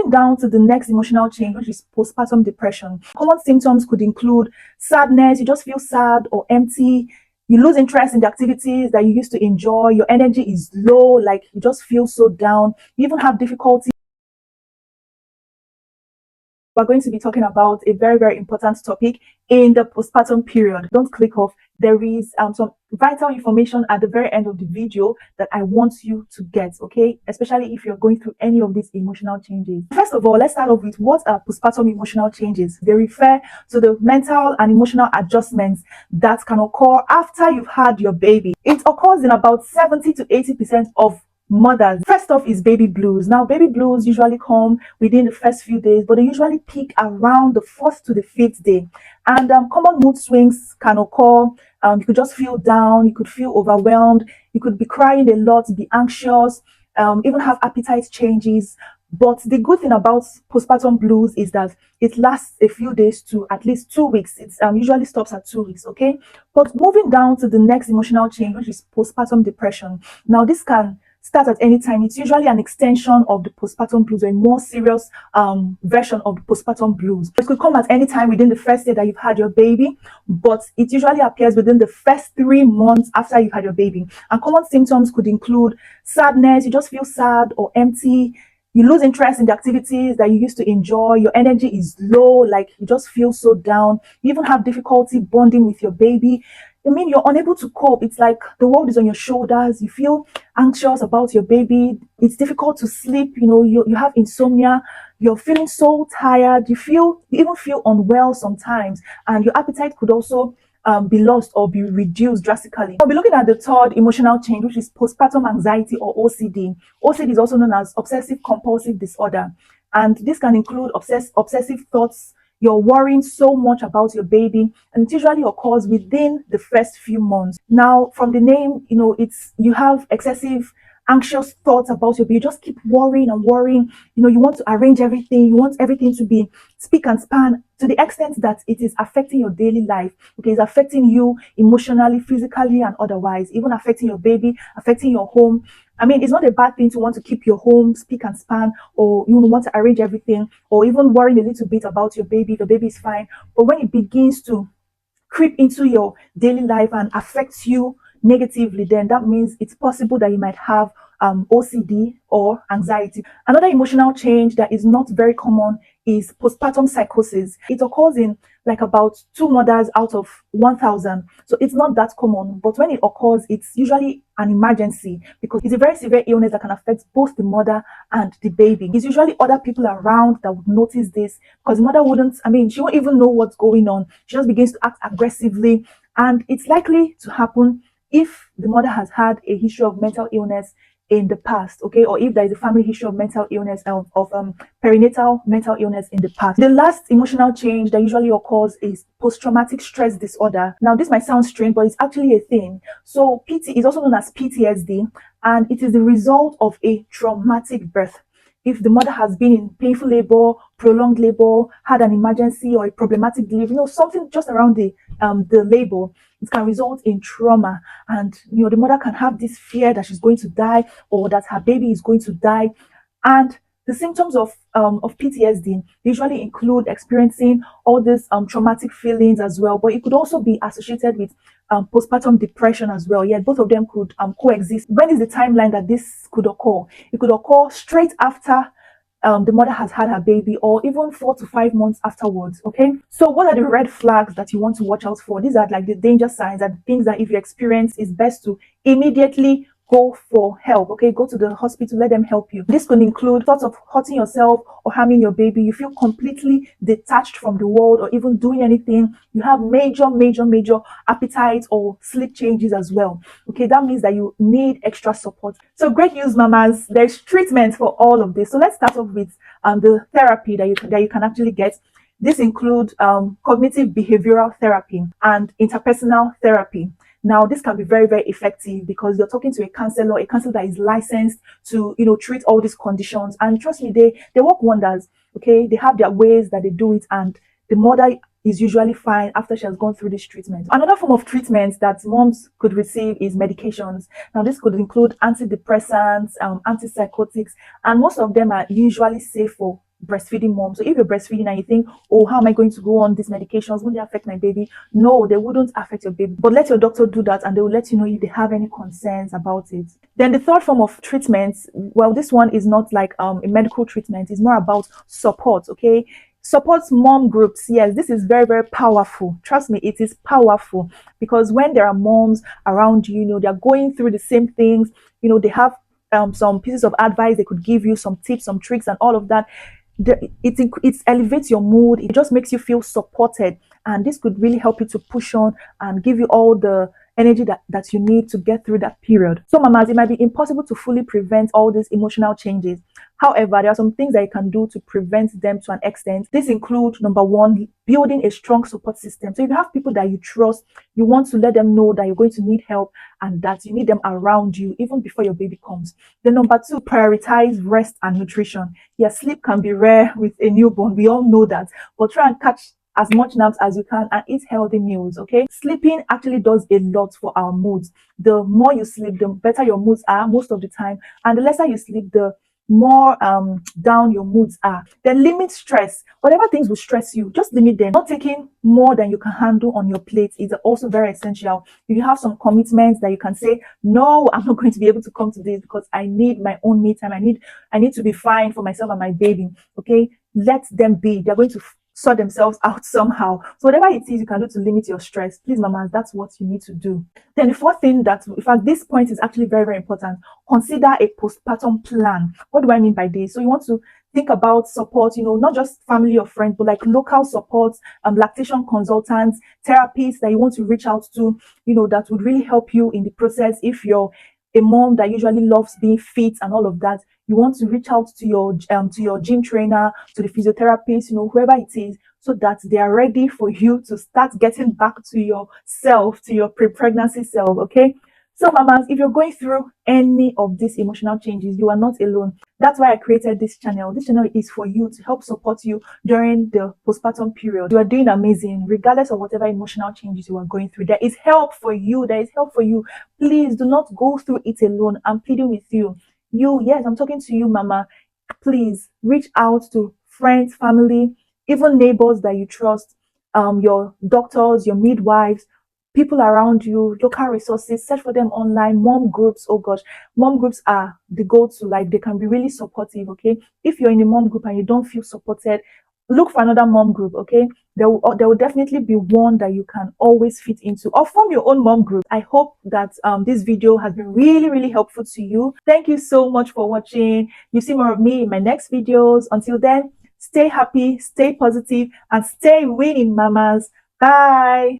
moving down to the next emotional change, which is postpartum depression. Common symptoms could include sadness. You just feel sad or empty. You lose interest in the activities that you used to enjoy. Your energy is low, like you just feel so down. You even have difficulty. We're going to be talking about a very, very important topic in the postpartum period. Don't click off. There is some vital information at the very end of the video that I want you to get, okay? Especially if you're going through any of these emotional changes. First of all, let's start off with what are postpartum emotional changes. They refer to the mental and emotional adjustments that can occur after you've had your baby. It occurs in about 70 to 80% of mothers. First off is baby blues. Now, baby blues usually come within the first few days, but they usually peak around the 4th to the 5th day. And common mood swings can occur. You could just feel down, you could feel overwhelmed, you could be crying a lot, be anxious, even have appetite changes. But the good thing about postpartum blues is that it lasts a few days to at least 2 weeks. It usually stops at 2 weeks, okay? But moving down to the next emotional change, which is postpartum depression. Now, this can start at any time. It's usually an extension of the postpartum blues, or a more serious version of the postpartum blues. It could come at any time within the first day that you've had your baby, but it usually appears within the first 3 months after you've had your baby. And common symptoms could include sadness. You just feel sad or empty. You lose interest in the activities that you used to enjoy. Your energy is low, like you just feel so down. You even have difficulty bonding with your baby. I mean, you're unable to cope. It's like the world is on your shoulders. You feel anxious about your baby. It's difficult to sleep. You have insomnia. You're feeling so tired. You even feel unwell sometimes. And your appetite could also be lost or be reduced drastically. We'll be looking at the third emotional change, which is postpartum anxiety, or OCD. OCD is also known as obsessive compulsive disorder. And this can include obsessive thoughts. You're worrying so much about your baby, and it usually occurs within the first few months. Now, from the name, you have excessive anxious thoughts about your baby. You just keep worrying and worrying. You want to arrange everything. You want everything to be spick and span, to the extent that it is affecting your daily life. Okay, it's affecting you emotionally, physically, and otherwise, even affecting your baby, affecting your home. I mean, it's not a bad thing to want to keep your home spick and span, or you want to arrange everything, or even worrying a little bit about your baby. The baby is fine. But when it begins to creep into your daily life and affects you negatively, then that means it's possible that you might have OCD or anxiety. Another emotional change that is not very common is postpartum psychosis. It occurs in like about 2 mothers out of 1,000. So it's not that common, but when it occurs, it's usually an emergency, because it's a very severe illness that can affect both the mother and the baby. It's usually other people around that would notice this, because the mother she won't even know what's going on. She just begins to act aggressively, and it's likely to happen if the mother has had a history of mental illness in the past, okay, or if there is a family history of mental illness, of perinatal mental illness in the past. The last emotional change that usually occurs is post-traumatic stress disorder. Now, this might sound strange, but it's actually a thing. So PT is also known as PTSD, and it is the result of a traumatic birth. If the mother has been in painful labor, prolonged labor, had an emergency or a problematic delivery, something just around the labor, it can result in trauma. And the mother can have this fear that she's going to die, or that her baby is going to die. And the symptoms of PTSD usually include experiencing all these traumatic feelings as well, but it could also be associated with postpartum depression as well. Yeah, both of them could coexist. When is the timeline that this could occur? It could occur straight after the mother has had her baby, or even 4 to 5 months afterwards. Okay, so what are the red flags that you want to watch out for? These are like the danger signs, and things that if you experience, it's best to immediately go for help. Okay, go to the hospital, let them help you. This could include thoughts of hurting yourself or harming your baby. You feel completely detached from the world, or even doing anything. You have major appetite or sleep changes as well. Okay, that means that you need extra support. So great news, mamas, there's treatment for all of this. So let's start off with the therapy that you can actually get. This includes cognitive behavioral therapy and interpersonal therapy. Now, this can be very, very effective, because you're talking to a counselor that is licensed to, treat all these conditions. And trust me, they work wonders. Okay, they have their ways that they do it, and the mother is usually fine after she has gone through this treatment. Another form of treatment that moms could receive is medications. Now, this could include antidepressants, antipsychotics, and most of them are usually safe for breastfeeding mom. So if you're breastfeeding and you think, oh, how am I going to go on these medications? Will they affect my baby? No, they wouldn't affect your baby. But let your doctor do that and they will let you know if they have any concerns about it. Then the third form of treatment, well, this one is not like a medical treatment, it's more about support, okay? Supports mom groups. Yes, this is very, very powerful. Trust me, it is powerful because when there are moms around you, they're going through the same things, they have some pieces of advice they could give you, some tips, some tricks, and all of that. It elevates your mood. It just makes you feel supported, and this could really help you to push on and give you all the energy that you need to get through that period. So mamas, it might be impossible to fully prevent all these emotional changes. However, there are some things that you can do to prevent them to an extent. This include, number one, building a strong support system. So if you have people that you trust, you want to let them know that you're going to need help and that you need them around you even before your baby comes. Then number two, prioritize rest and nutrition. Yes, sleep can be rare with a newborn. We all know that, but try and catch as much naps as you can and eat healthy meals. Okay, sleeping actually does a lot for our moods. The more you sleep, the better your moods are most of the time, and the lesser you sleep, the more down your moods are. Then limit stress. Whatever things will stress you, just limit them. Not taking more than you can handle on your plate is also very essential. If you have some commitments that you can say, no, I'm not going to be able to come to this because I need my own me time. I need to be fine for myself and my baby. Okay, let them be. They're going to sort themselves out somehow. So whatever it is you can do to limit your stress, please mamas, that's what you need to do. Then the fourth thing that, in fact, this point is actually very, very important. Consider a postpartum plan. What do I mean by this? So you want to think about support, not just family or friends, but like local support, lactation consultants, therapists that you want to reach out to, that would really help you in the process. If you're a mom that usually loves being fit and all of that, you want to reach out to your gym trainer, to the physiotherapist, whoever it is, so that they are ready for you to start getting back to yourself, to your pre-pregnancy self. Okay. So mamas, if you're going through any of these emotional changes, you are not alone. That's why I created this channel. This channel is for you to help support you during the postpartum period. You are doing amazing, regardless of whatever emotional changes you are going through. There is help for you. There is help for you. Please do not go through it alone. I'm pleading with you. Yes, I'm talking to you, mama. Please reach out to friends, family, even neighbors that you trust, your doctors, your midwives, people around you, local resources. Search for them online. Mom groups, oh gosh, mom groups are the go-to. Like, they can be really supportive. Okay, if you're in a mom group and you don't feel supported, look for another mom group. Okay, there will definitely be one that you can always fit into, or form your own mom group. I hope that this video has been really, really helpful to you. Thank you so much for watching. You see more of me in my next videos. Until then, stay happy, stay positive, and stay winning, mamas. Bye.